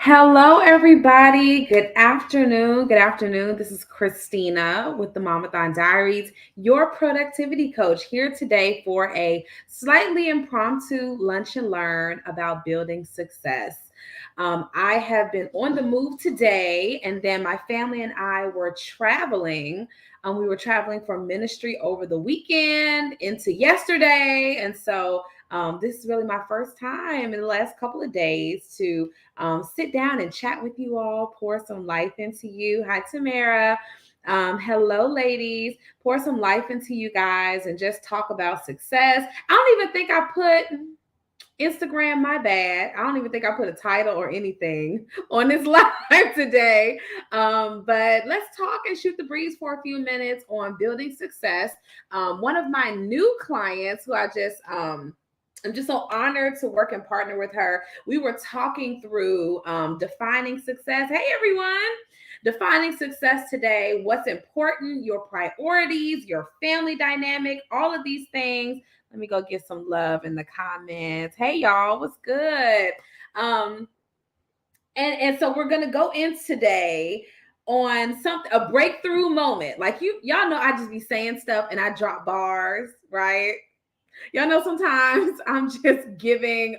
Hello, everybody. Good afternoon. Good afternoon. This is Christina with the Momathon Diaries, your productivity coach, here today for a slightly impromptu lunch and learn about building success. I have been on the move today, and then my family and I were traveling. We were traveling from ministry over the weekend into yesterday. And so this is really my first time in the last couple of days to sit down and chat with you all, pour some life into you. Hi, Tamara. Hello, ladies. Pour some life into you guys and just talk about success. I don't even think I put Instagram, my bad. I don't even think I put a title or anything on this live today. But let's talk and shoot the breeze for a few minutes on building success. One of my new clients who I'm just so honored to work and partner with her. We were talking through defining success. Hey, everyone. Defining success today, what's important, your priorities, your family dynamic, all of these things. Let me go get some love in the comments. Hey, y'all, what's good? Um, and so we're gonna go in today on a breakthrough moment. Like y'all know I just be saying stuff and I drop bars, right? Y'all know sometimes I'm just giving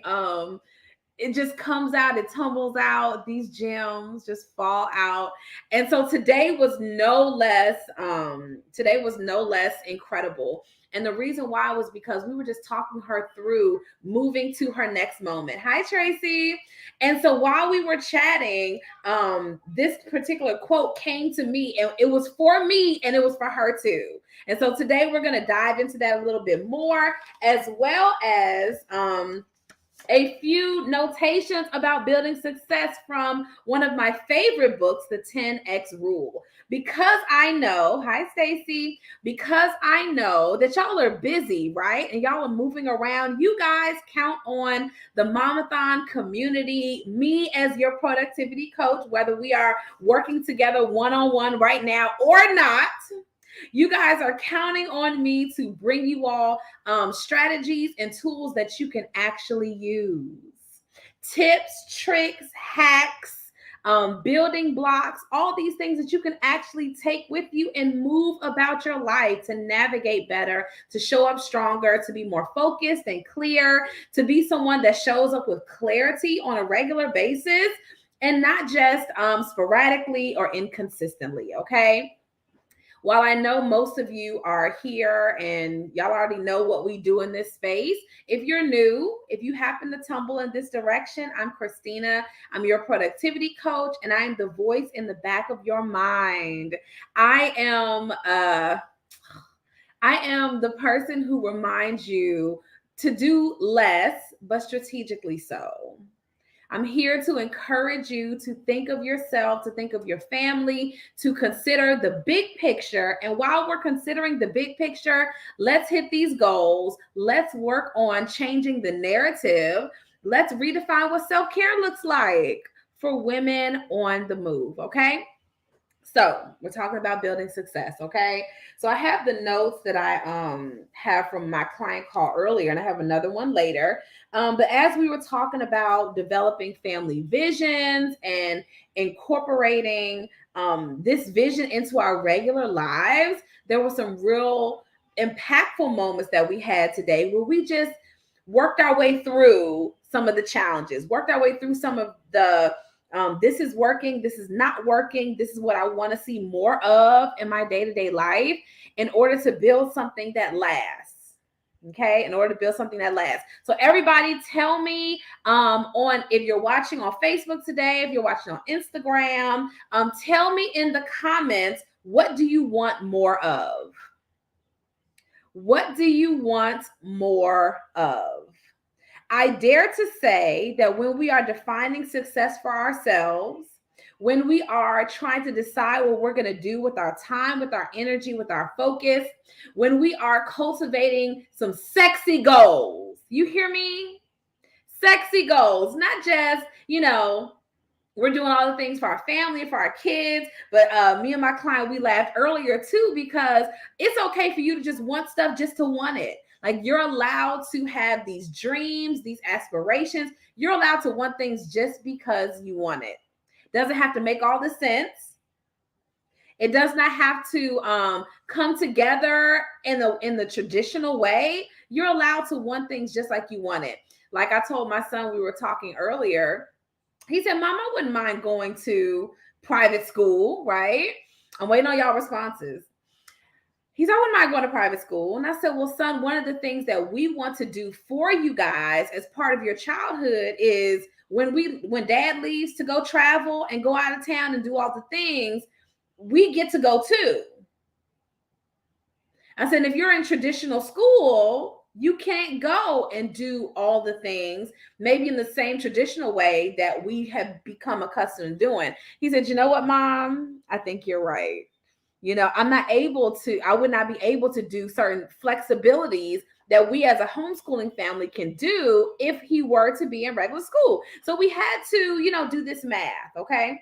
it just comes out, it tumbles out, these gems just fall out. And so today was no less incredible. And the reason why was because we were just talking her through moving to her next moment. Hi, Tracy. And so while we were chatting, this particular quote came to me, and it was for me and it was for her too. And so today we're going to dive into that a little bit more, as well as a few notations about building success from one of my favorite books, The 10X Rule. Because I know, hi Stacy, because I know that y'all are busy, right? And y'all are moving around. You guys count on the Momathon community, me as your productivity coach, whether we are working together one-on-one right now or not. You guys are counting on me to bring you all strategies and tools that you can actually use. Tips, tricks, hacks, building blocks, all these things that you can actually take with you and move about your life to navigate better, to show up stronger, to be more focused and clear, to be someone that shows up with clarity on a regular basis and not just sporadically or inconsistently, okay? While I know most of you are here and y'all already know what we do in this space, if you're new, if you happen to tumble in this direction, I'm Christina. I'm your productivity coach, and I am the voice in the back of your mind. I am the person who reminds you to do less, but strategically so. I'm here to encourage you to think of yourself, to think of your family, to consider the big picture. And while we're considering the big picture, let's hit these goals. Let's work on changing the narrative. Let's redefine what self-care looks like for women on the move, okay? So we're talking about building success, okay? So I have the notes that I have from my client call earlier, and I have another one later. But as we were talking about developing family visions and incorporating this vision into our regular lives, there were some real impactful moments that we had today where we just worked our way through some of the challenges, worked our way through some of the this is working, this is not working, this is what I want to see more of in my day-to-day life in order to build something that lasts. Okay, in order to build something that lasts. So everybody tell me on if you're watching on Facebook today, if you're watching on Instagram, tell me in the comments, what do you want more of? What do you want more of? I dare to say that when we are defining success for ourselves, when we are trying to decide what we're going to do with our time, with our energy, with our focus, when we are cultivating some sexy goals, you hear me? Sexy goals, not just, we're doing all the things for our family, for our kids. But me and my client, we laughed earlier too, because it's okay for you to just want stuff just to want it. Like, you're allowed to have these dreams, these aspirations. You're allowed to want things just because you want it. Doesn't have to make all the sense. It does not have to come together in the traditional way. You're allowed to want things just like you want it. Like I told my son, we were talking earlier. He said, Mom, I wouldn't mind going to private school, right? I'm waiting on y'all responses. He's, I wouldn't mind going to private school. And I said, well, son, one of the things that we want to do for you guys as part of your childhood is when dad leaves to go travel and go out of town and do all the things, we get to go too. I said, if you're in traditional school, you can't go and do all the things, maybe in the same traditional way that we have become accustomed to doing. He said, you know what, Mom? I think you're right. I would not be able to do certain flexibilities that we as a homeschooling family can do if he were to be in regular school. So we had to, do this math, okay?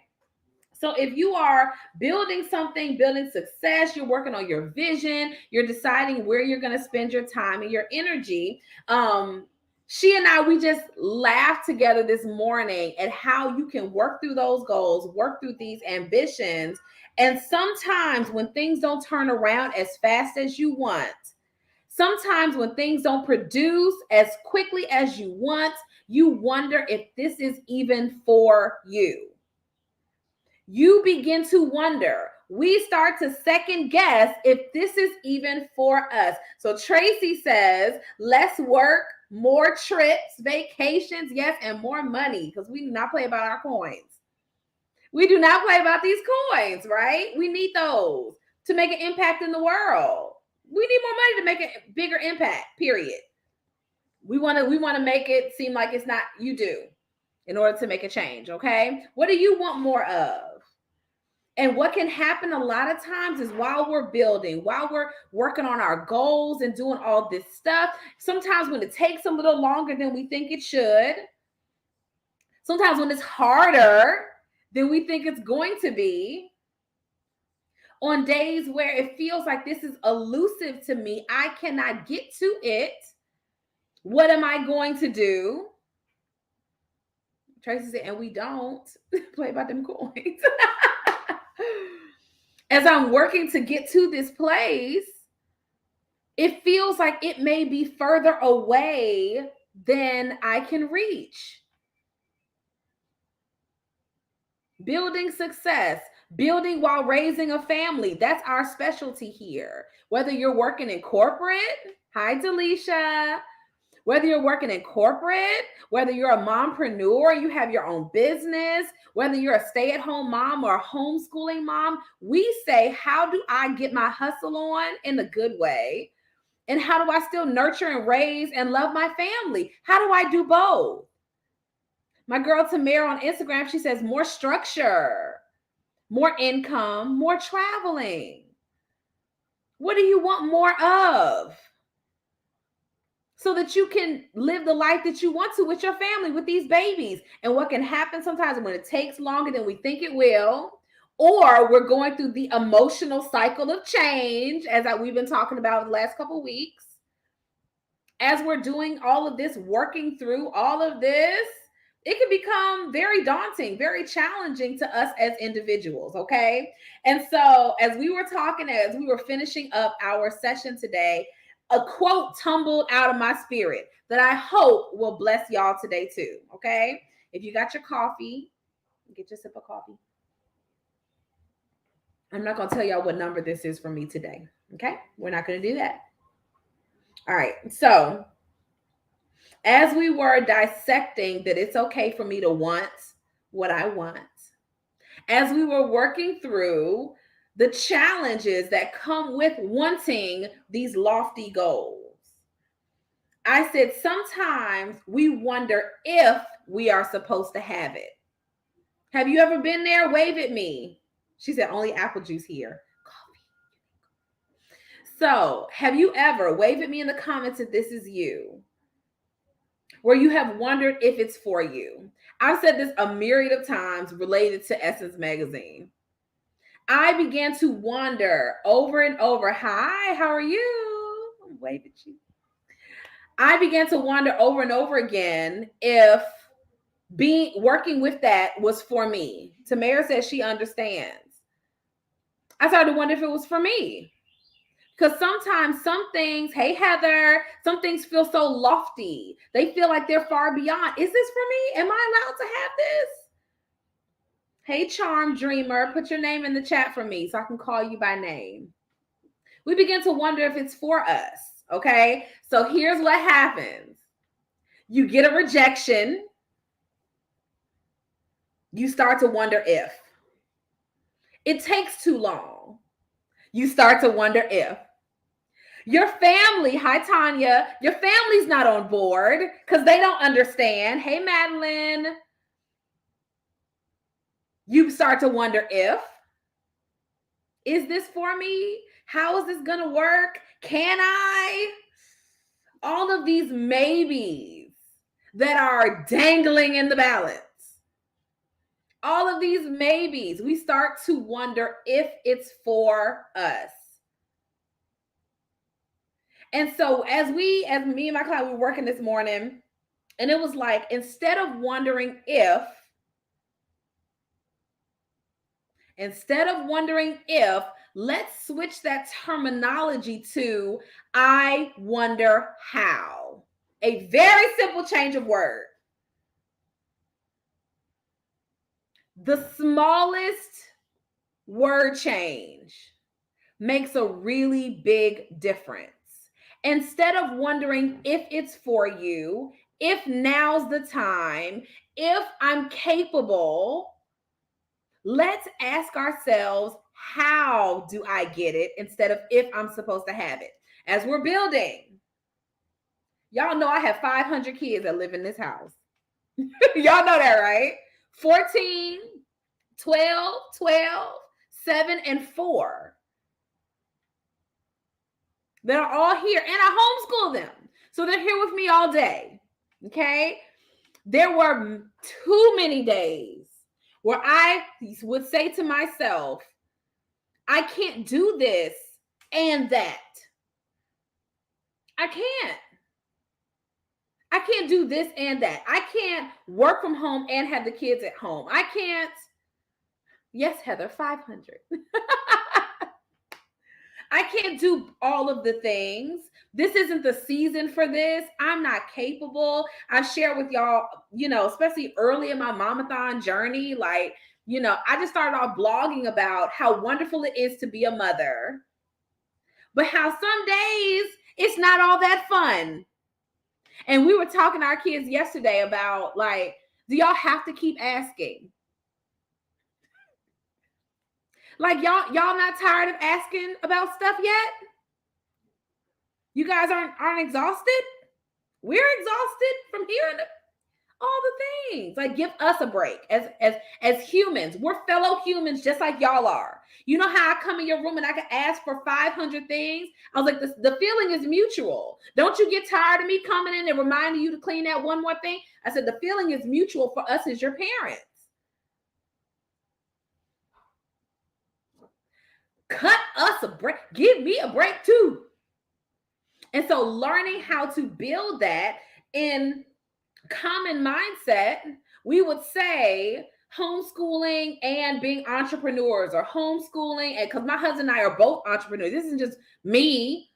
So if you are building something, building success, you're working on your vision, you're deciding where you're going to spend your time and your energy. She and I, we just laughed together this morning at how you can work through those goals, work through these ambitions. And sometimes when things don't turn around as fast as you want, sometimes when things don't produce as quickly as you want, you wonder if this is even for you. You begin to wonder. We start to second guess if this is even for us. So Tracy says, less work, more trips, vacations, yes, and more money, because we do not play about our coins. We do not play about these coins, right? We need those to make an impact in the world. We need more money to make a bigger impact, period. We want to make it seem like it's not you do in order to make a change, okay? What do you want more of? And what can happen a lot of times is while we're building, while we're working on our goals and doing all this stuff, sometimes when it takes a little longer than we think it should, sometimes when it's harder than we think it's going to be, on days where it feels like this is elusive to me, I cannot get to it, what am I going to do? Tracy said, and we don't play about them coins. As I'm working to get to this place, it feels like it may be further away than I can reach. Building success, building while raising a family. That's our specialty here. Whether you're working in corporate, hi, Delisha. Whether you're working in corporate, whether you're a mompreneur, you have your own business, whether you're a stay-at-home mom or a homeschooling mom, we say, how do I get my hustle on in a good way? And how do I still nurture and raise and love my family? How do I do both? My girl Tamara on Instagram, she says more structure, more income, more traveling. What do you want more of? So that you can live the life that you want to with your family, with these babies. And what can happen sometimes when it takes longer than we think it will, or we're going through the emotional cycle of change, as we've been talking about the last couple of weeks. As we're doing all of this, working through all of this, it can become very daunting, very challenging to us as individuals, okay? And so as we were talking, as we were finishing up our session today, a quote tumbled out of my spirit that I hope will bless y'all today too, okay? If you got your coffee, get your sip of coffee. I'm not going to tell y'all what number this is for me today, okay? We're not going to do that. All right, so as we were dissecting that it's okay for me to want what I want, as we were working through the challenges that come with wanting these lofty goals, I said, sometimes we wonder if we are supposed to have it. Have you ever been there? Wave at me. She said, only apple juice here. Coffee. So have you ever, wave at me in the comments if this is you, where you have wondered if it's for you? I've said this a myriad of times related to Essence Magazine. I began to wonder over and over, hi, how are you? Wave at you. I began to wonder over and over again if working with that was for me. Tamara says she understands. I started to wonder if it was for me. Because sometimes some things, hey Heather, some things feel so lofty. They feel like they're far beyond. Is this for me? Am I allowed to have this? Hey Charm Dreamer, put your name in the chat for me so I can call you by name. We begin to wonder if it's for us. Okay. So here's what happens. You get a rejection. You start to wonder if. It takes too long. You start to wonder if. Your family, hi Tanya, your family's not on board because they don't understand. Hey Madeline. You start to wonder if. Is this for me? How is this going to work? Can I? All of these maybes that are dangling in the balance. All of these maybes, we start to wonder if it's for us. And so as me and my client, we were working this morning, and it was like, instead of wondering if, let's switch that terminology to I wonder how. A very simple change of word. The smallest word change makes a really big difference. Instead of wondering if it's for you, if now's the time, if I'm capable, let's ask ourselves, how do I get it instead of if I'm supposed to have it? As we're building, y'all know I have 500 kids that live in this house. Y'all know that, right? 14, 12, 7, and 4. They're all here, and I homeschool them. So they're here with me all day. Okay? There were too many days where I would say to myself, I can't do this and that. I can't do this and that. I can't work from home and have the kids at home. I can't. Yes, Heather, 500. I can't do all of the things. This isn't the season for this. I'm not capable. I share with y'all, especially early in my Momathon journey, I just started off blogging about how wonderful it is to be a mother, but how some days it's not all that fun. And we were talking to our kids yesterday about do y'all have to keep asking? Y'all not tired of asking about stuff yet? You guys aren't exhausted? We're exhausted from hearing all the things. Give us a break as humans. We're fellow humans just like y'all are. You know how I come in your room and I can ask for 500 things? I was like, the feeling is mutual. Don't you get tired of me coming in and reminding you to clean that one more thing? I said, the feeling is mutual for us as your parents. Cut us a break. Give me a break too. And so learning how to build that in common mindset, we would say homeschooling and being entrepreneurs, or homeschooling, and because my husband and I are both entrepreneurs. This isn't just me.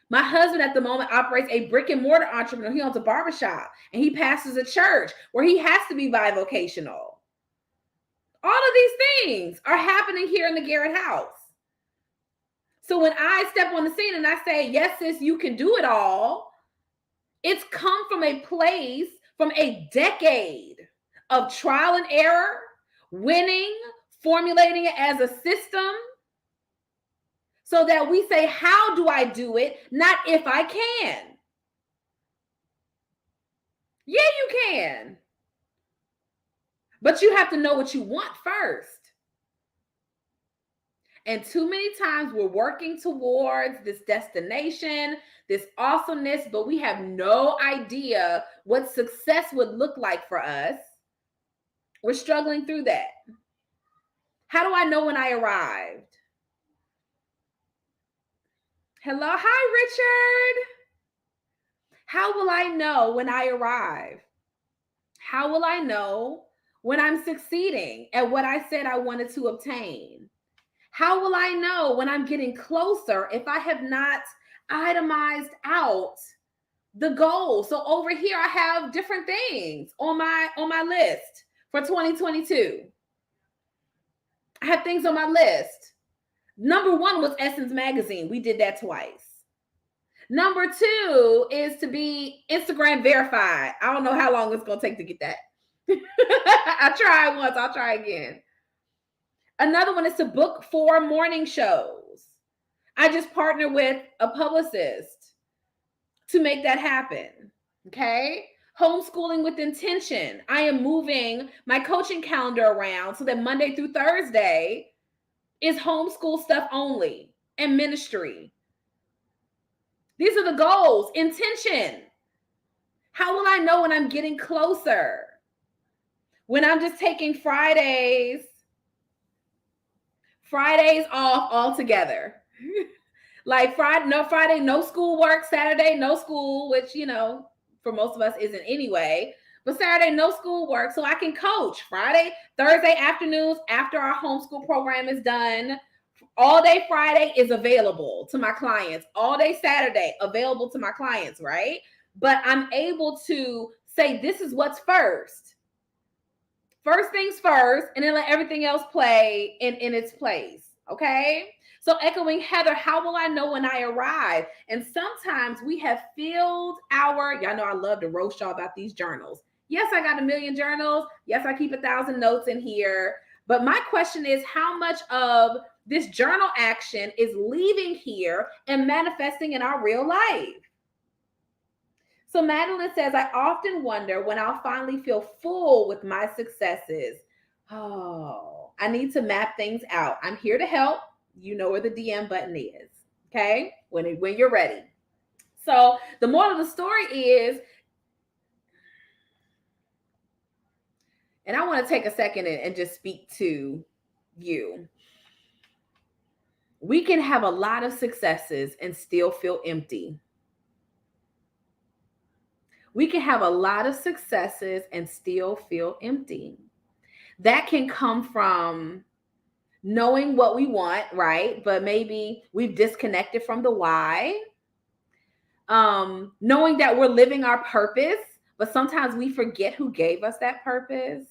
My husband at the moment operates a brick and mortar entrepreneur. He owns a barbershop and he pastors a church where he has to be bivocational. All of these things are happening here in the Garrett house. So when I step on the scene and I say, yes, sis, you can do it all, it's come from a place, from a decade of trial and error, winning, formulating it as a system, so that we say, how do I do it? Not if I can. Yeah, you can. But you have to know what you want first. And too many times we're working towards this destination, this awesomeness, but we have no idea what success would look like for us. We're struggling through that. How do I know when I arrived? Hello. Hi, Richard. How will I know when I arrive? How will I know when I'm succeeding at what I said I wanted to obtain? How will I know when I'm getting closer if I have not itemized out the goal? So over here I have different things on my list for 2022. I have things on my list. Number 1 was Essence Magazine. We did that twice. Number 2 is to be Instagram verified. I don't know how long it's going to take to get that. I tried once, I'll try again. Another one is to book 4 morning shows. I just partnered with a publicist to make that happen. Okay. Homeschooling with intention. I am moving my coaching calendar around so that Monday through Thursday is homeschool stuff only and ministry. These are the goals. Intention. How will I know when I'm getting closer? When I'm just taking Fridays off altogether. Like Friday, no school work. Saturday, no school, which, for most of us isn't anyway. But Saturday, no school work, so I can coach. Friday, Thursday afternoons after our homeschool program is done. All day Friday is available to my clients. All day Saturday available to my clients, right? But I'm able to say, this is what's first. First things first, and then let everything else play in its place, okay? So echoing Heather, how will I know when I arrive? And sometimes we have filled y'all know I love to roast y'all about these journals. Yes, I got 1 million journals. Yes, I keep 1,000 notes in here. But my question is, how much of this journal action is leaving here and manifesting in our real life? So Madeline says, I often wonder when I'll finally feel full with my successes. Oh, I need to map things out. I'm here to help. You know where the DM button is, okay? When you're ready. So the moral of the story is, and I want to take a second and just speak to you. We can have a lot of successes and still feel empty. We can have a lot of successes and still feel empty. That can come from knowing what we want, right? But maybe we've disconnected from the why. Knowing that we're living our purpose, but sometimes we forget who gave us that purpose.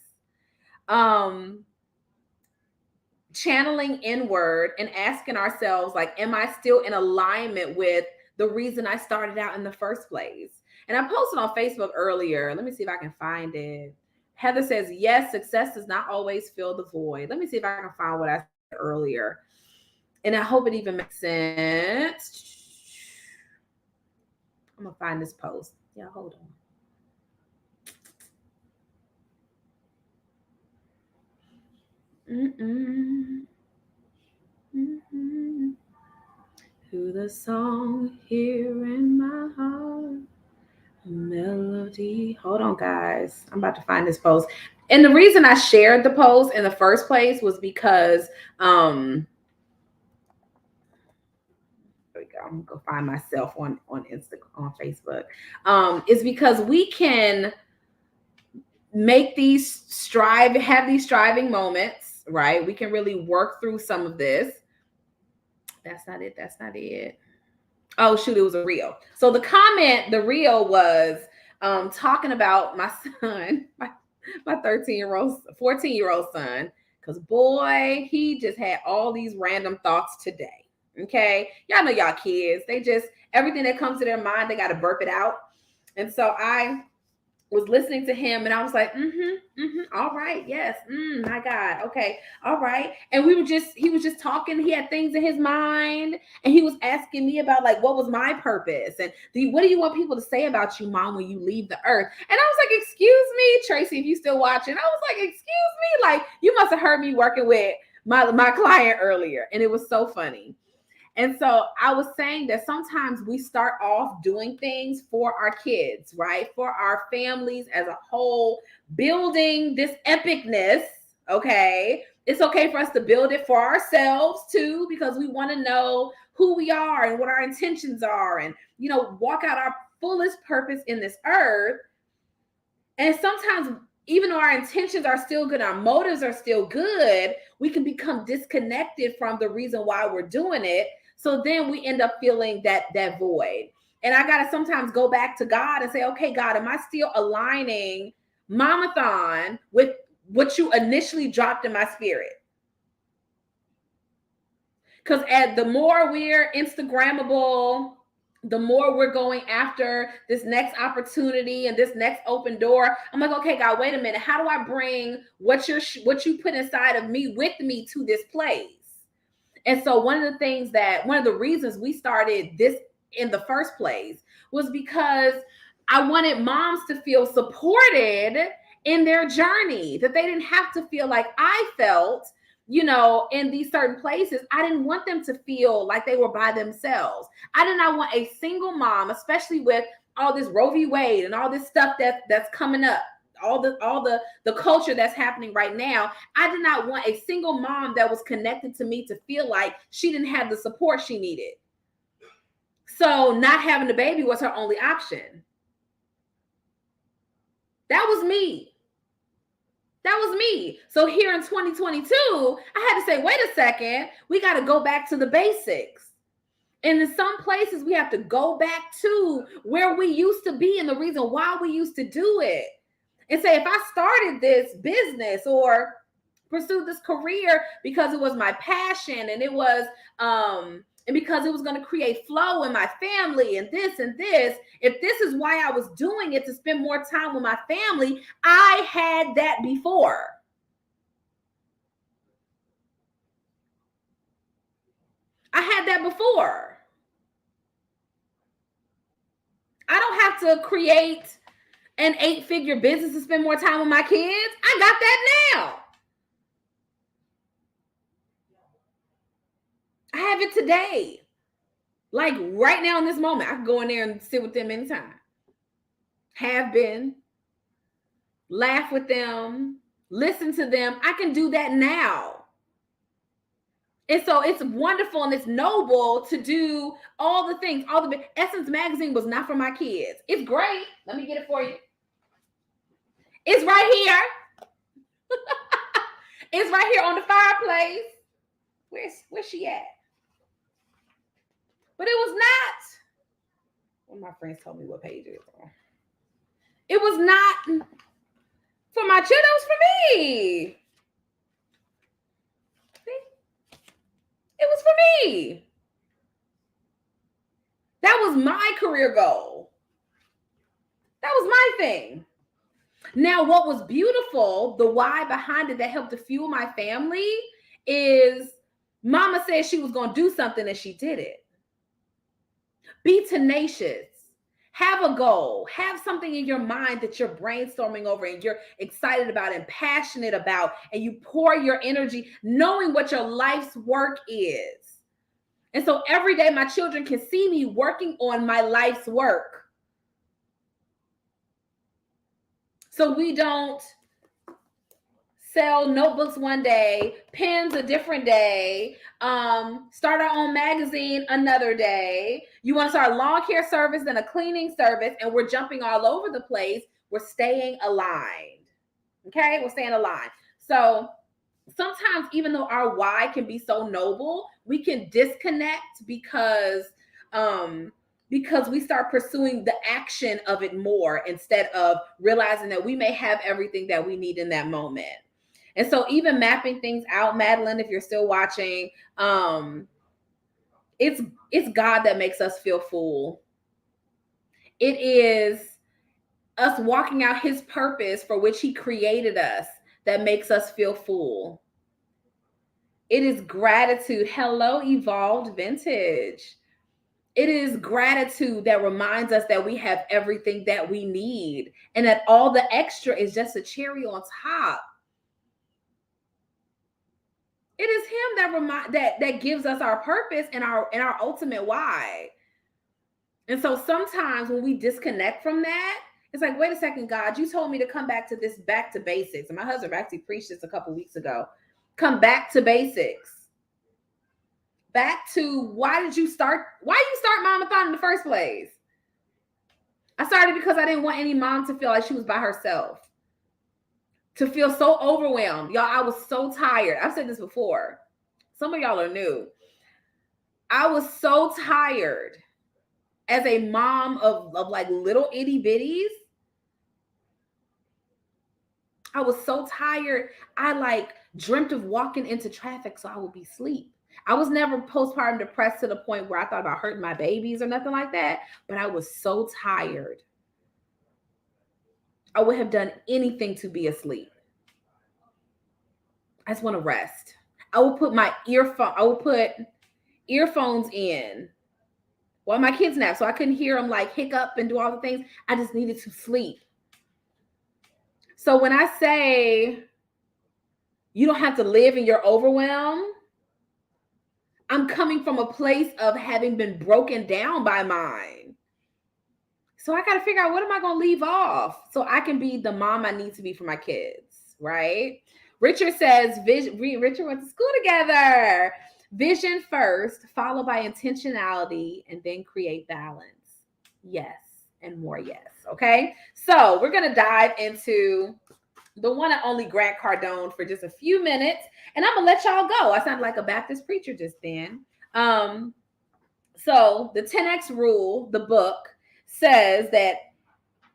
Channeling inward and asking ourselves, like, am I still in alignment with the reason I started out in the first place? And I posted on Facebook earlier. Let me see if I can find it. Heather says, yes, success does not always fill the void. Let me see if I can find what I said earlier. And I hope it even makes sense. I'm going to find this post. Yeah, hold on. To the song here in my heart, melody. Hold on, guys. I'm about to find this post. And the reason I shared the post in the first place was because there we go. I'm gonna go find myself on Instagram, on Facebook. Is because we can make have these striving moments, right? We can really work through some of this. That's not it. Oh, shoot, it was a reel. So the reel was talking about my son, my 14-year-old son, because boy, he just had all these random thoughts today. Okay. Y'all know y'all kids. They just, everything that comes to their mind, they got to burp it out. And so I was listening to him and I was like, all right, yes, my God, okay, all right. And he was just talking. He had things in his mind and he was asking me about, like, what was my purpose and what do you want people to say about you, Mom, when you leave the earth? And I was like, excuse me, Tracy, if you still watching. I was like, excuse me, like, you must have heard me working with my client earlier. And it was so funny. And so I was saying that sometimes we start off doing things for our kids, right? For our families as a whole, building this epicness, okay? It's okay for us to build it for ourselves too, because we want to know who we are and what our intentions are and, walk out our fullest purpose in this earth. And sometimes, even though our intentions are still good, our motives are still good, we can become disconnected from the reason why we're doing it. So then we end up feeling that void. And I got to sometimes go back to God and say, okay, God, am I still aligning Momathon with what you initially dropped in my spirit? Because the more we're Instagrammable, the more we're going after this next opportunity and this next open door. I'm like, okay, God, wait a minute. How do I bring what you put inside of me with me to this place? And so one of the reasons we started this in the first place was because I wanted moms to feel supported in their journey, that they didn't have to feel like I felt, in these certain places. I didn't want them to feel like they were by themselves. I did not want a single mom, especially with all this Roe v. Wade and all this stuff that's coming up, all the culture that's happening right now. I did not want a single mom that was connected to me to feel like she didn't have the support she needed. So not having a baby was her only option. That was me. So here in 2022, I had to say, wait a second, we got to go back to the basics. And in some places, we have to go back to where we used to be and the reason why we used to do it. And say, if I started this business or pursued this career because it was my passion and it was and because it was going to create flow in my family and this, if this is why I was doing it, to spend more time with my family, I had that before. I had that before. I don't have to create an 8-figure business to spend more time with my kids. I got that now. I have it today. Like right now in this moment, I can go in there and sit with them anytime. Have been. Laugh with them. Listen to them. I can do that now. And so it's wonderful and it's noble to do all the things. Essence Magazine was not for my kids. It's great. Let me get it for you. It's right here. It's right here on the fireplace. Where's she at? But it was not. One of my friends told me what page it is on. It was not for my children. It was for me. See? It was for me. That was my career goal. That was my thing. Now, what was beautiful, the why behind it that helped to fuel my family is Mama said she was going to do something and she did it. Be tenacious. Have a goal. Have something in your mind that you're brainstorming over and you're excited about and passionate about, and you pour your energy knowing what your life's work is. And so every day my children can see me working on my life's work. So we don't sell notebooks one day, pens a different day, start our own magazine another day. You want to start a lawn care service and a cleaning service, and we're jumping all over the place. We're staying aligned. Okay, we're staying aligned. So sometimes, even though our why can be so noble, we can disconnect because we start pursuing the action of it more instead of realizing that we may have everything that we need in that moment. And so even mapping things out, Madeline, if you're still watching, it's God that makes us feel full. It is us walking out his purpose for which he created us that makes us feel full. It is gratitude. Hello, Evolved Vintage. It is gratitude that reminds us that we have everything that we need and that all the extra is just a cherry on top. It is him that gives us our purpose and our ultimate why. And so sometimes when we disconnect from that, it's like, wait a second, God, you told me to come back to basics. And my husband actually preached this a couple weeks ago. Come back to basics. Back to why you start Momathon in the first place? I started because I didn't want any mom to feel like she was by herself, to feel so overwhelmed. Y'all, I was so tired. I've said this before. Some of y'all are new. I was so tired as a mom of like little itty bitties. I was so tired. I like dreamt of walking into traffic so I would be asleep. I was never postpartum depressed to the point where I thought about hurting my babies or nothing like that, but I was so tired. I would have done anything to be asleep. I just want to rest. I would put earphones in while my kids nap so I couldn't hear them like hiccup and do all the things. I just needed to sleep. So when I say you don't have to live in your overwhelm, I'm coming from a place of having been broken down by mine. So I got to figure out, what am I going to leave off so I can be the mom I need to be for my kids, right? Richard says, Richard went to school together. Vision first, followed by intentionality, and then create balance. Yes, and more yes. Okay, so we're going to dive into the one and only Grant Cardone for just a few minutes, and I'm gonna let y'all go. I sound like a Baptist preacher just then. So the 10X rule, the book, says that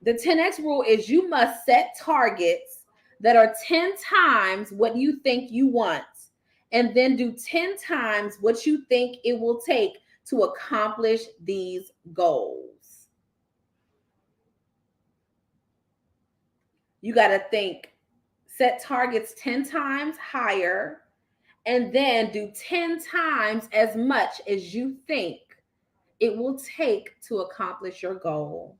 the 10X rule is you must set targets that are 10 times what you think you want, and then do 10 times what you think it will take to accomplish these goals. You got to set targets 10 times higher, and then do 10 times as much as you think it will take to accomplish your goal.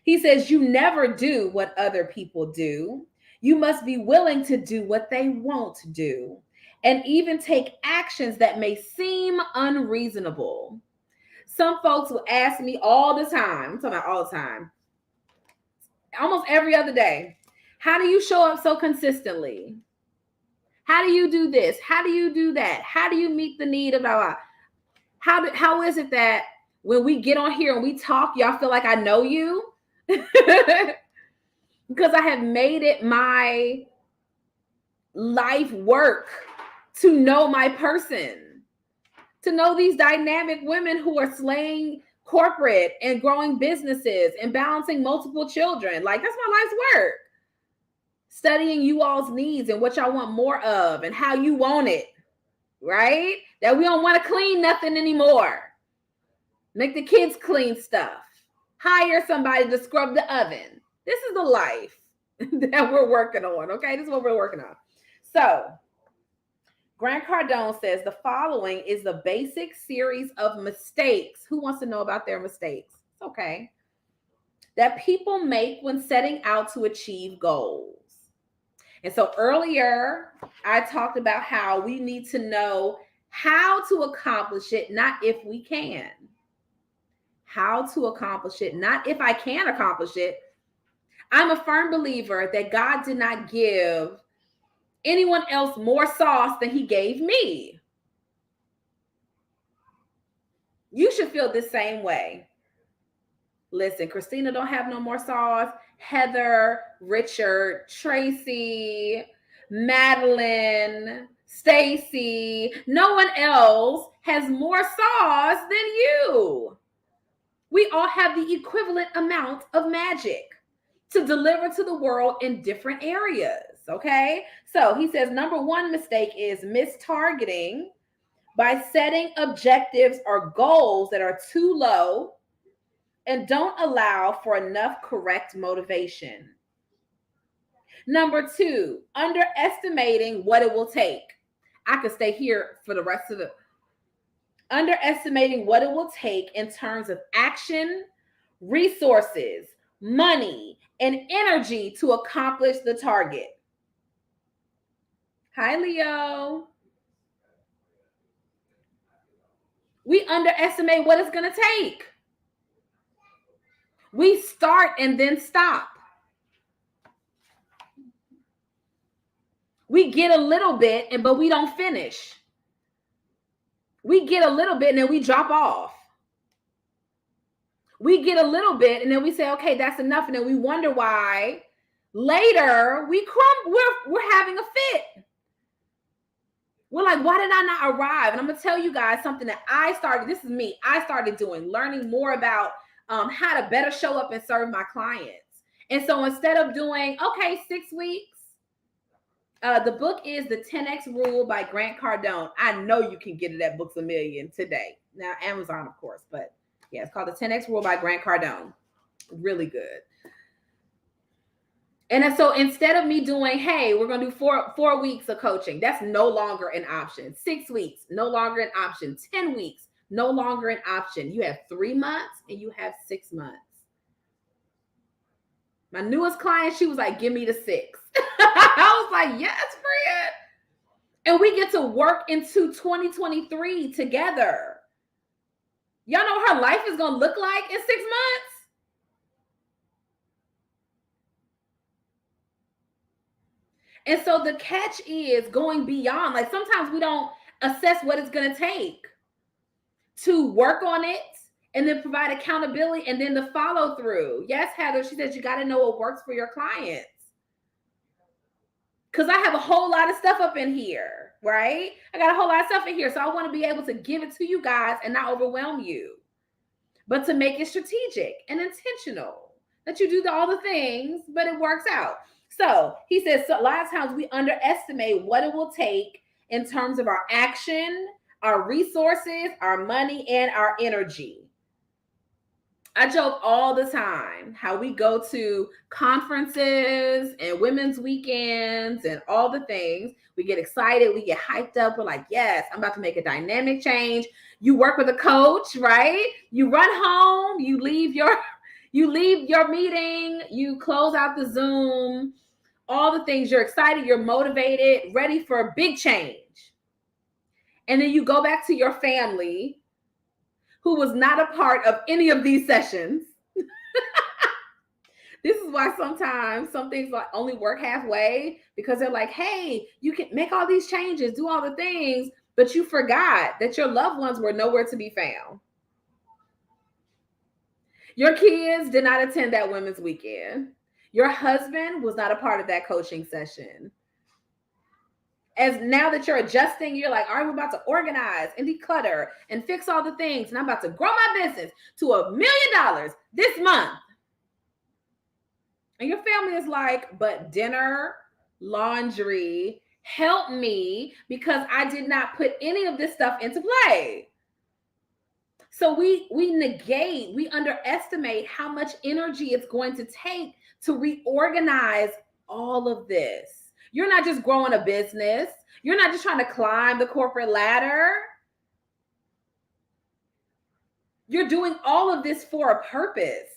He says you never do what other people do. You must be willing to do what they won't do, and even take actions that may seem unreasonable. Some folks will ask me all the time, I'm talking about all the time, almost every other day, how do you show up so consistently? How do you do this? How do you do that? How do you meet the need of our? How is it that when we get on here and we talk, y'all feel like I know you? Because I have made it my life work to know my person, to know these dynamic women who are slaying corporate and growing businesses and balancing multiple children. Like, that's my life's work. Studying you all's needs and what y'all want more of and how you want it, right? That we don't want to clean nothing anymore. Make the kids clean stuff. Hire somebody to scrub the oven. This is the life that we're working on, okay? This is what we're working on. So, Grant Cardone says the following is the basic series of mistakes. Who wants to know about their mistakes? It's okay. That people make when setting out to achieve goals. And so earlier, I talked about how we need to know how to accomplish it, not if we can. How to accomplish it, not if I can accomplish it. I'm a firm believer that God did not give anyone else more sauce than he gave me. You should feel the same way. Listen, Christina don't have no more sauce. Heather, Richard, Tracy, Madeline, Stacy, no one else has more sauce than you. We all have the equivalent amount of magic to deliver to the world in different areas, okay? So he says number one mistake is mistargeting by setting objectives or goals that are too low and don't allow for enough correct motivation. Number two, underestimating what it will take. I could stay here for the rest of the underestimating what it will take in terms of action, resources, money, and energy to accomplish the target. Hi, Leo. We underestimate what it's going to take. We start and then stop. We get a little bit, but we don't finish. We get a little bit and then we drop off. We get a little bit and then we say, okay, that's enough. And then we wonder why later we're having a fit. We're like, why did I not arrive? And I'm going to tell you guys something that I started doing, learning more about how to better show up and serve my clients. And so instead of doing, okay, 6 weeks, the book is The 10X Rule by Grant Cardone. I know you can get it at Books A Million today. Now, Amazon, of course, but yeah, it's called The 10X Rule by Grant Cardone. Really good. And so instead of me doing, hey, we're going to do four weeks of coaching, that's no longer an option. 6 weeks, no longer an option. 10 weeks, no longer an option. You have 3 months and you have 6 months. My newest client, she was like, give me the 6. I was like, yes, friend. And we get to work into 2023 together. Y'all know what her life is going to look like in 6 months? And so the catch is going beyond. Like sometimes we don't assess what it's going to take to work on it and then provide accountability and then the follow through. Yes, Heather, she says you got to know what works for your clients. Because I have a whole lot of stuff up in here, right? I got a whole lot of stuff in here. So I want to be able to give it to you guys and not overwhelm you, but to make it strategic and intentional, that you do all the things, but it works out. So he says, so a lot of times we underestimate what it will take in terms of our action, our resources, our money, and our energy. I joke all the time how we go to conferences and women's weekends and all the things. We get excited. We get hyped up. We're like, yes, I'm about to make a dynamic change. You work with a coach, right? You run home. You leave your meeting. You close out the Zoom. All the things. You're excited. You're motivated, ready for a big change. And then you go back to your family who was not a part of any of these sessions. This is why sometimes some things like only work halfway, because they're like, hey, you can make all these changes, do all the things, but you forgot that your loved ones were nowhere to be found. Your kids did not attend that women's weekend. Your husband was not a part of that coaching session. As now that you're adjusting, you're like, all right, we're about to organize and declutter and fix all the things. And I'm about to grow my business to $1 million this month. And your family is like, but dinner, laundry, help me, because I did not put any of this stuff into play. So we underestimate how much energy it's going to take to reorganize all of this. You're not just growing a business. You're not just trying to climb the corporate ladder. You're doing all of this for a purpose.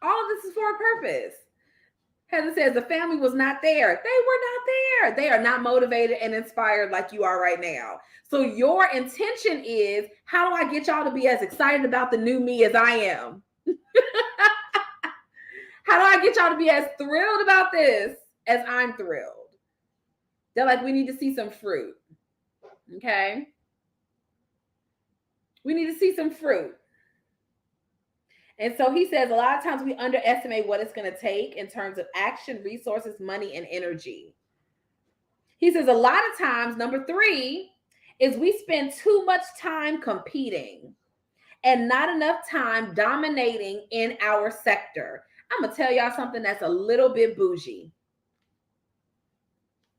All of this is for a purpose. Heather says the family was not there. They were not there. They are not motivated and inspired like you are right now. So your intention is, how do I get y'all to be as excited about the new me as I am? How do I get y'all to be as thrilled about this as I'm thrilled? They're like, we need to see some fruit. Okay? We need to see some fruit. And so he says a lot of times we underestimate what it's going to take in terms of action, resources, money, and energy. He says a lot of times, number 3, is we spend too much time competing and not enough time dominating in our sector. I'm going to tell y'all something that's a little bit bougie.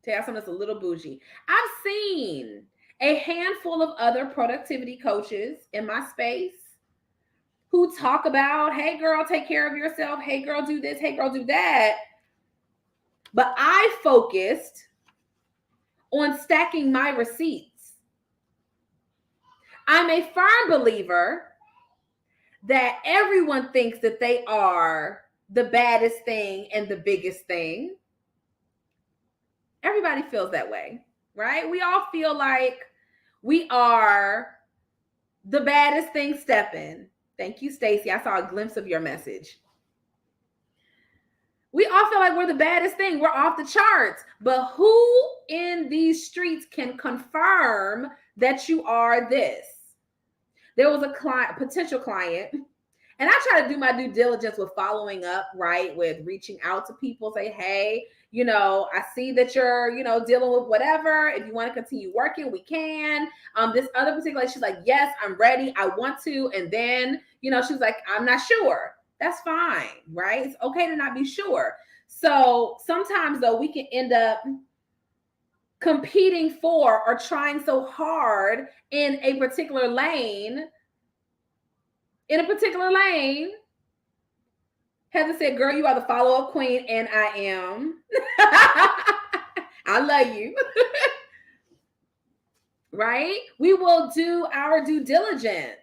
I've seen a handful of other productivity coaches in my space who talk about, hey, girl, take care of yourself. Hey, girl, do this. Hey, girl, do that. But I focused on stacking my receipts. I'm a firm believer that everyone thinks that they are the baddest thing and the biggest thing. Everybody feels that way, right? We all feel like we are the baddest thing stepping. Thank you, Stacy. I saw a glimpse of your message. We all feel like we're the baddest thing. We're off the charts. But who in these streets can confirm that you are this? There was a client, potential client, and I try to do my due diligence with following up, right? With reaching out to people, say, hey, I see that you're, dealing with whatever. If you want to continue working, we can. This other particular, she's like, yes, I'm ready. I want to. And then, she was like, I'm not sure. That's fine, right? It's okay to not be sure. So sometimes though, we can end up competing for or trying so hard in a particular lane. Heather said, girl, you are the follow-up queen, and I am. I love you. Right? We will do our due diligence.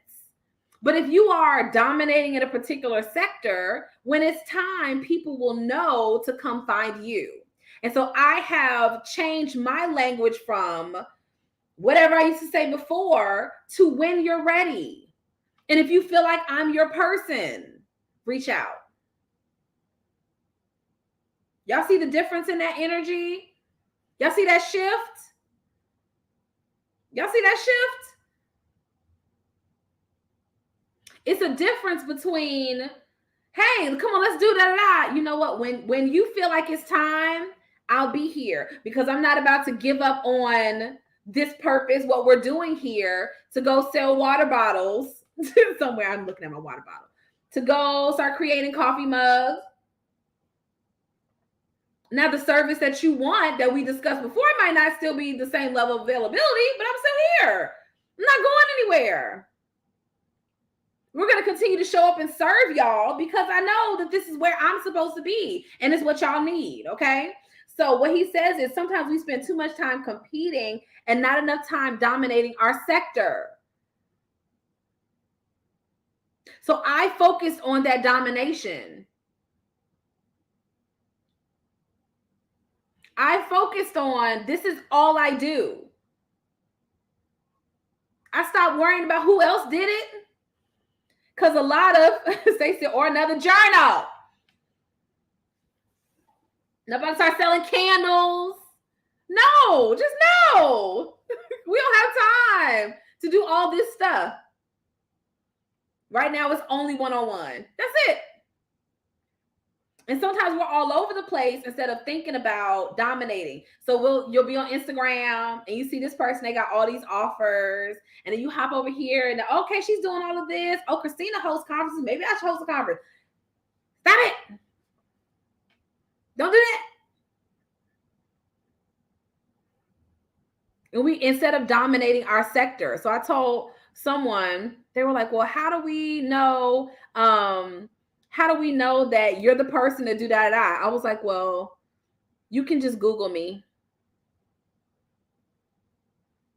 But if you are dominating in a particular sector, when it's time, people will know to come find you. And so I have changed my language from whatever I used to say before to when you're ready. And if you feel like I'm your person, reach out. Y'all see the difference in that energy? Y'all see that shift? It's a difference between, hey, come on, let's do that. You know what? When you feel like it's time, I'll be here, because I'm not about to give up on this purpose, what we're doing here, to go sell water bottles somewhere. I'm looking at my water bottle. To go start creating coffee mugs. Now, the service that you want that we discussed before might not still be the same level of availability, but I'm still here. I'm not going anywhere. We're going to continue to show up and serve y'all, because I know that this is where I'm supposed to be, and it's what y'all need, okay? So what he says is sometimes we spend too much time competing and not enough time dominating our sector. So I focused on that domination. I focused on, this is all I do. I stopped worrying about who else did it. Because a lot of, Stacey, or another journal. Nobody start selling candles. No, just no. We don't have time to do all this stuff. Right now, it's only one-on-one. That's it. And sometimes we're all over the place instead of thinking about dominating. So you'll be on Instagram and you see this person, they got all these offers, and then you hop over here and okay, she's doing all of this. Oh, Christina hosts conferences. Maybe I should host a conference. Stop it. Don't do that. And we, instead of dominating our sector. So I told someone, they were like, well, how do we know that you're the person to do that? I was like, well, you can just Google me.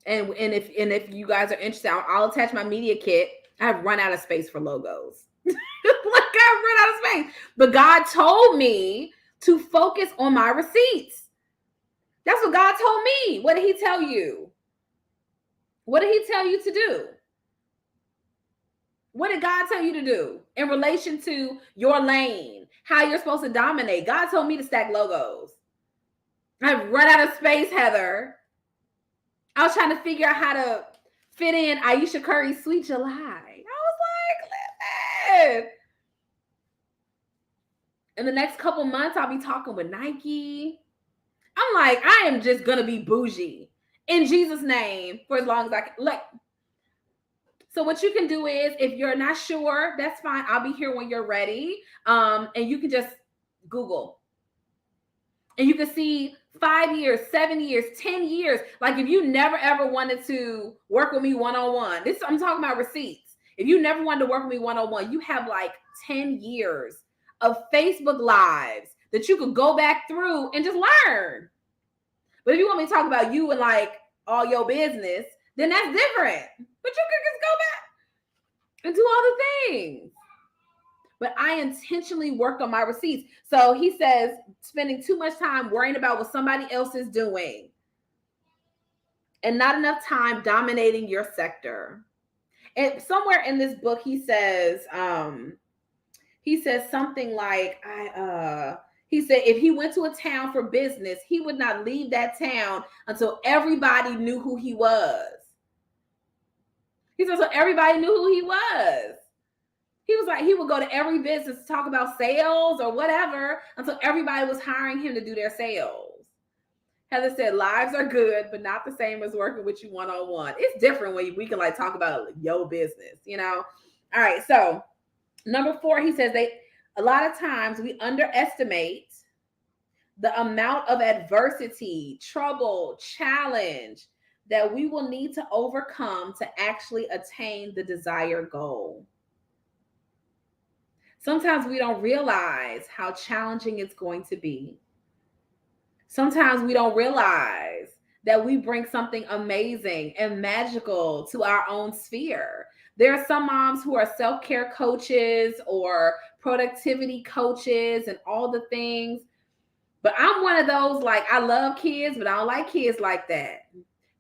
And if you guys are interested, I'll attach my media kit. I've run out of space for logos. Like, I've run out of space. But God told me to focus on my receipts. That's what God told me. What did he tell you? What did he tell you to do? What did God tell you to do in relation to your lane? How you're supposed to dominate? God told me to stack logos. I've run out of space, Heather. I was trying to figure out how to fit in Aisha Curry's Sweet July. I was like, listen. In the next couple months, I'll be talking with Nike. I'm like, I am just going to be bougie in Jesus' name for as long as I can. Like, so what you can do is, if you're not sure, that's fine. I'll be here when you're ready. And you can just Google. And you can see 5 years, 7 years, 10 years. Like, if you never ever wanted to work with me one-on-one, I'm talking about receipts. If you never wanted to work with me one-on-one, you have like 10 years of Facebook Lives that you could go back through and just learn. But if you want me to talk about you and like all your business, then that's different. But you can just go back and do all the things. But I intentionally worked on my receipts. So he says, spending too much time worrying about what somebody else is doing and not enough time dominating your sector. And somewhere in this book, he says something like, he said if he went to a town for business, he would not leave that town until everybody knew who he was. He said, so everybody knew who he was. He was like, he would go to every business to talk about sales or whatever until everybody was hiring him to do their sales. Heather said, lives are good, but not the same as working with you one-on-one. It's different when we can like talk about your business, you know? All right. So number 4, he says a lot of times we underestimate the amount of adversity, trouble, challenge that we will need to overcome to actually attain the desired goal. Sometimes we don't realize how challenging it's going to be. Sometimes we don't realize that we bring something amazing and magical to our own sphere. There are some moms who are self-care coaches or productivity coaches and all the things. But I'm one of those, like, I love kids, but I don't like kids like that.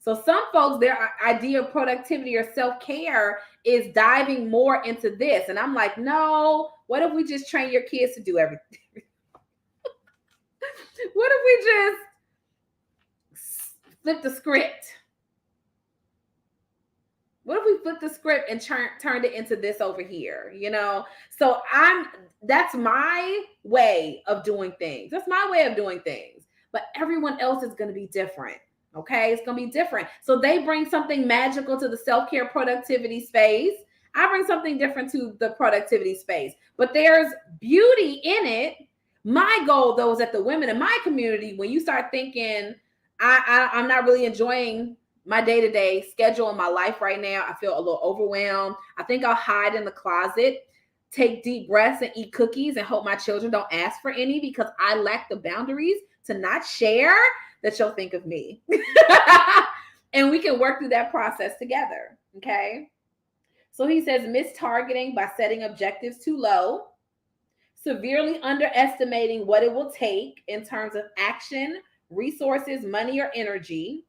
So some folks, their idea of productivity or self-care is diving more into this. And I'm like, no, what if we just train your kids to do everything? What if we just flip the script? What if we flip the script and turned it into this over here, you know? So that's my way of doing things. That's my way of doing things. But everyone else is going to be different. Okay? It's going to be different. So they bring something magical to the self-care productivity space. I bring something different to the productivity space. But there's beauty in it. My goal, though, is that the women in my community, when you start thinking, I'm not really enjoying my day-to-day schedule in my life right now, I feel a little overwhelmed. I think I'll hide in the closet, take deep breaths, and eat cookies and hope my children don't ask for any because I lack the boundaries to not share, that you'll think of me. And we can work through that process together. Okay. So he says mistargeting by setting objectives too low, severely underestimating what it will take in terms of action, resources, money, or energy,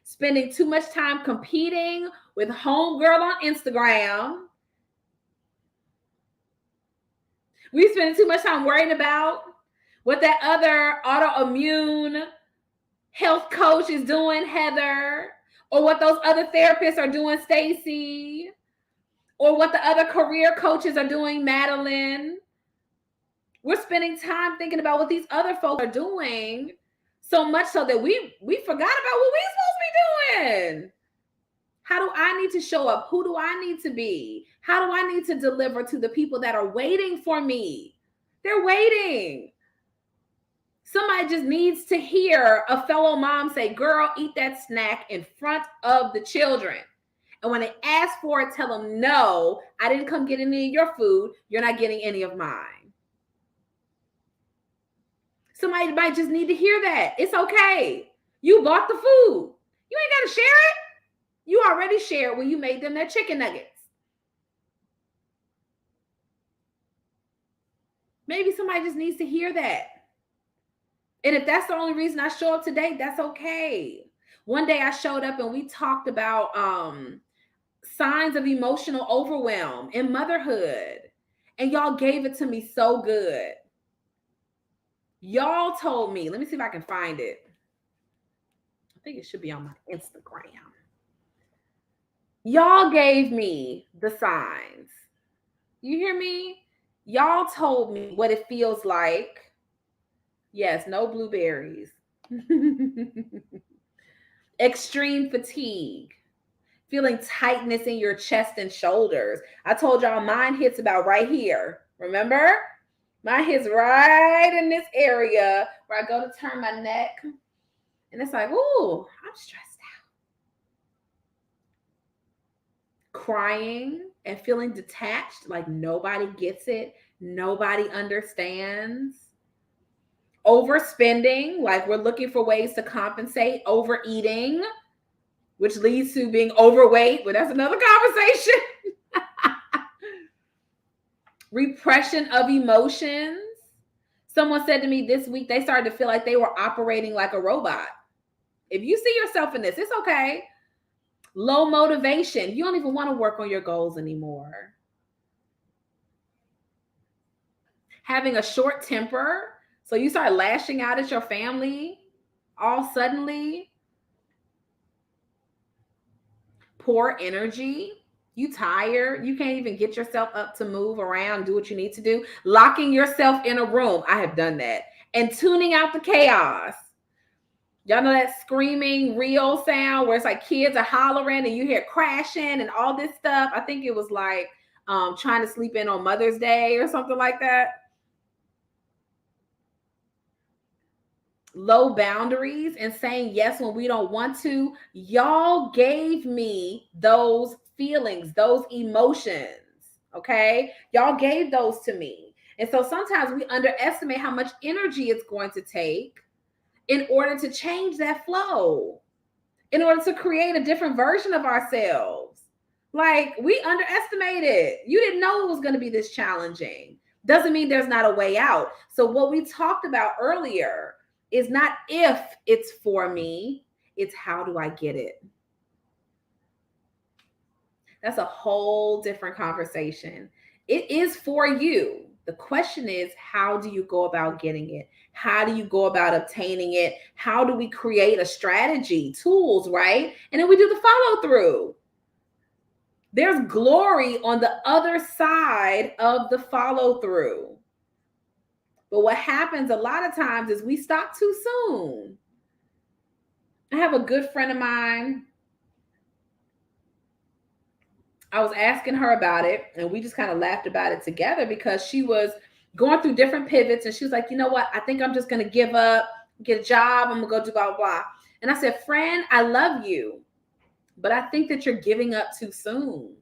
spending too much time competing with homegirl on Instagram. We spending too much time worrying about what that other autoimmune health coach is doing, Heather, or what those other therapists are doing, Stacy, or what the other career coaches are doing, Madeline. We're spending time thinking about what these other folks are doing, so much so that we forgot about what we're supposed to be doing. How do I need to show up? Who do I need to be? How do I need to deliver to the people that are waiting for me? They're waiting. Somebody just needs to hear a fellow mom say, girl, eat that snack in front of the children. And when they ask for it, tell them, no, I didn't come get any of your food. You're not getting any of mine. Somebody might just need to hear that. It's okay. You bought the food. You ain't got to share it. You already shared when you made them their chicken nuggets. Maybe somebody just needs to hear that. And if that's the only reason I show up today, that's okay. One day I showed up and we talked about signs of emotional overwhelm in motherhood. And y'all gave it to me so good. Y'all told me, let me see if I can find it. I think it should be on my Instagram. Y'all gave me the signs. You hear me? Y'all told me what it feels like. Yes, no blueberries. Extreme fatigue. Feeling tightness in your chest and shoulders. I told y'all mine hits about right here. Remember? Mine hits right in this area where I go to turn my neck. And it's like, ooh, I'm stressed out. Crying and feeling detached, like nobody gets it. Nobody understands. Overspending, like we're looking for ways to compensate. Overeating, which leads to being overweight. But that's another conversation. Repression of emotions. Someone said to me this week, they started to feel like they were operating like a robot. If you see yourself in this, it's okay. Low motivation. You don't even want to work on your goals anymore. Having a short temper. So you start lashing out at your family all suddenly. Poor energy. You tired, you can't even get yourself up to move around, do what you need to do. Locking yourself in a room. I have done that. And tuning out the chaos. Y'all know that screaming real sound where it's like kids are hollering and you hear crashing and all this stuff. I think it was like trying to sleep in on Mother's Day or something like that. Low boundaries and saying yes when we don't want to. Y'all gave me those feelings, those emotions. Okay. Y'all gave those to me. And so sometimes we underestimate how much energy it's going to take in order to change that flow, in order to create a different version of ourselves. Like, we underestimated. You didn't know it was going to be this challenging. Doesn't mean there's not a way out. So what we talked about earlier is not if it's for me, it's how do I get it? That's a whole different conversation. It is for you. The question is, how do you go about getting it? How do you go about obtaining it? How do we create a strategy, tools, right? And then we do the follow through. There's glory on the other side of the follow through. But what happens a lot of times is we stop too soon. I have a good friend of mine. I was asking her about it and we just kind of laughed about it together because she was going through different pivots and she was like, you know what? I think I'm just going to give up, get a job. I'm going to go do blah, blah, blah. And I said, friend, I love you, but I think that you're giving up too soon.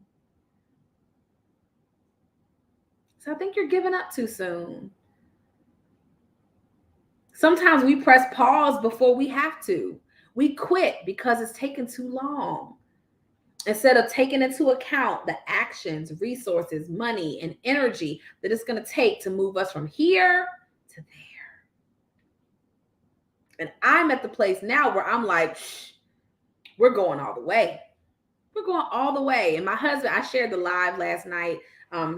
So I think you're giving up too soon. Sometimes we press pause before we have to. We quit because it's taken too long. Instead of taking into account the actions, resources, money, and energy that it's going to take to move us from here to there. And I'm at the place now where I'm like, we're going all the way. We're going all the way. And my husband, I shared the live last night.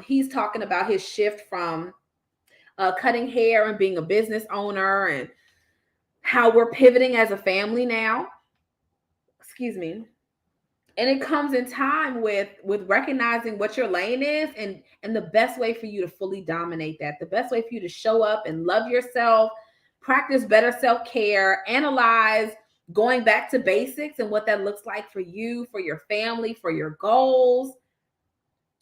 He's talking about his shift from cutting hair and being a business owner and how we're pivoting as a family now. Excuse me. And it comes in time with recognizing what your lane is and the best way for you to fully dominate that, the best way for you to show up and love yourself, practice better self-care, analyze going back to basics and what that looks like for you, for your family, for your goals.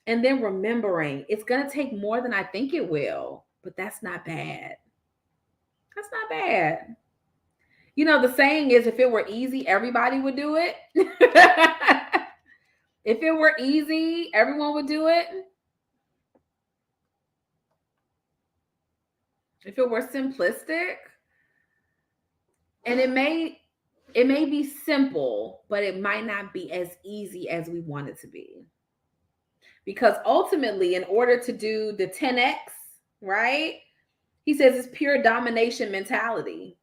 And then remembering it's going to take more than I think it will, but that's not bad. That's not bad. You know, the saying is, if it were easy, everybody would do it. If it were easy, everyone would do it. If it were simplistic, and it may be simple, but it might not be as easy as we want it to be. Because ultimately, in order to do the 10x, right? He says it's pure domination mentality.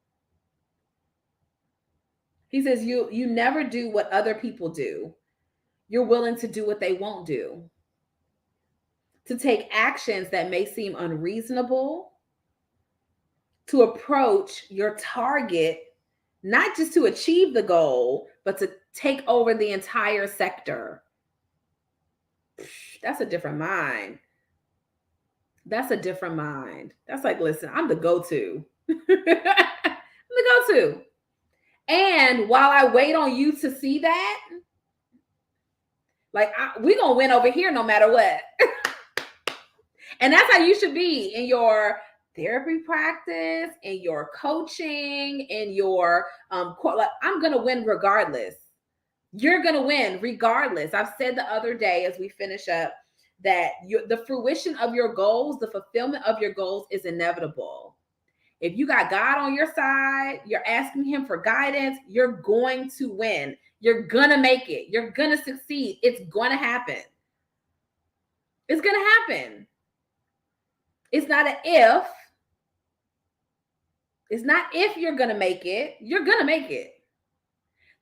He says you never do what other people do. You're willing to do what they won't do. To take actions that may seem unreasonable, to approach your target, not just to achieve the goal, but to take over the entire sector. That's a different mind. That's a different mind. That's like, listen, I'm the go-to. I'm the go-to. And while I wait on you to see that, like, we're going to win over here no matter what. And that's how you should be in your therapy practice, in your coaching, in your, like, I'm going to win regardless. You're going to win regardless. I've said the other day as we finish up that the fruition of your goals, the fulfillment of your goals is inevitable. If you got God on your side, you're asking him for guidance, you're going to win. You're going to make it. You're going to succeed. It's going to happen. It's going to happen. It's not an if. It's not if you're going to make it. You're going to make it.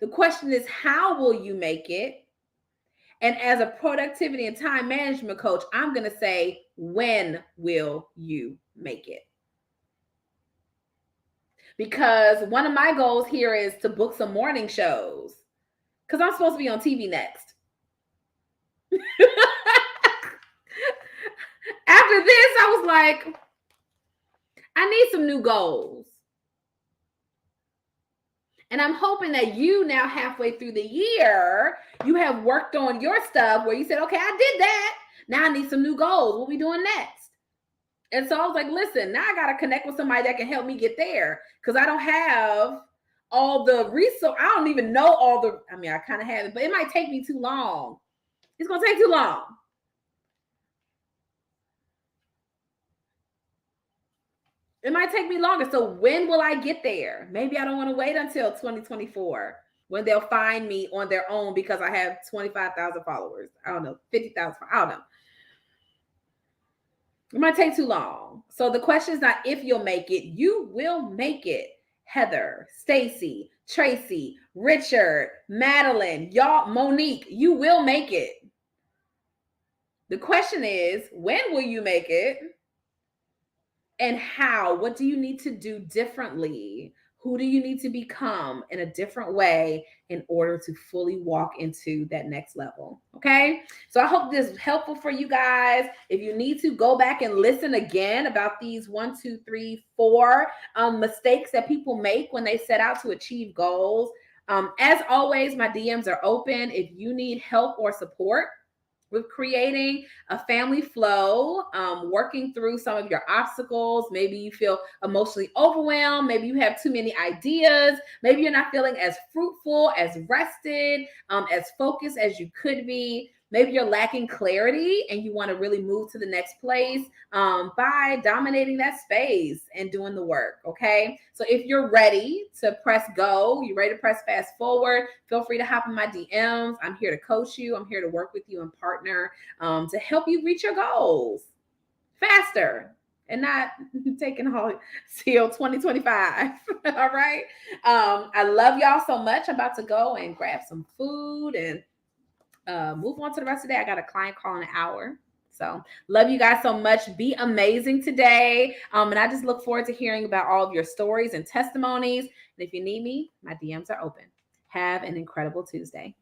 The question is, how will you make it? And as a productivity and time management coach, I'm going to say, when will you make it? Because one of my goals here is to book some morning shows because I'm supposed to be on TV next. After this, I was like, I need some new goals. And I'm hoping that you now, halfway through the year, you have worked on your stuff where you said, okay, I did that. Now I need some new goals. What are we doing next? And so I was like, listen, now I got to connect with somebody that can help me get there because I don't have all the resources. I don't even know all the, I mean, I kind of have it, but it might take me too long. It's going to take too long. It might take me longer. So when will I get there? Maybe I don't want to wait until 2024 when they'll find me on their own because I have 25,000 followers. I don't know, 50,000. I don't know. It might take too long. So the question is not if you'll make it, you will make it. Heather, Stacy, Tracy, Richard, Madeline, y'all, Monique, you will make it. The question is, when will you make it? And how? What do you need to do differently? Who do you need to become in a different way in order to fully walk into that next level? Okay. So I hope this is helpful for you guys. If you need to go back and listen again about these 1, 2, 3, 4 mistakes that people make when they set out to achieve goals. As always, my DMs are open. If you need help or support with creating a family flow, working through some of your obstacles. Maybe you feel emotionally overwhelmed. Maybe you have too many ideas. Maybe you're not feeling as fruitful, as rested, as focused as you could be. Maybe you're lacking clarity and you want to really move to the next place by dominating that space and doing the work. Okay. So if you're ready to press go, you're ready to press fast forward, feel free to hop in my DMs. I'm here to coach you. I'm here to work with you and partner to help you reach your goals faster and not taking all till 2025. All right. I love y'all so much. I'm about to go and grab some food and move on to the rest of the day. I got a client call in an hour. So love you guys so much. Be amazing today. And I just look forward to hearing about all of your stories and testimonies. And if you need me, my DMs are open. Have an incredible Tuesday.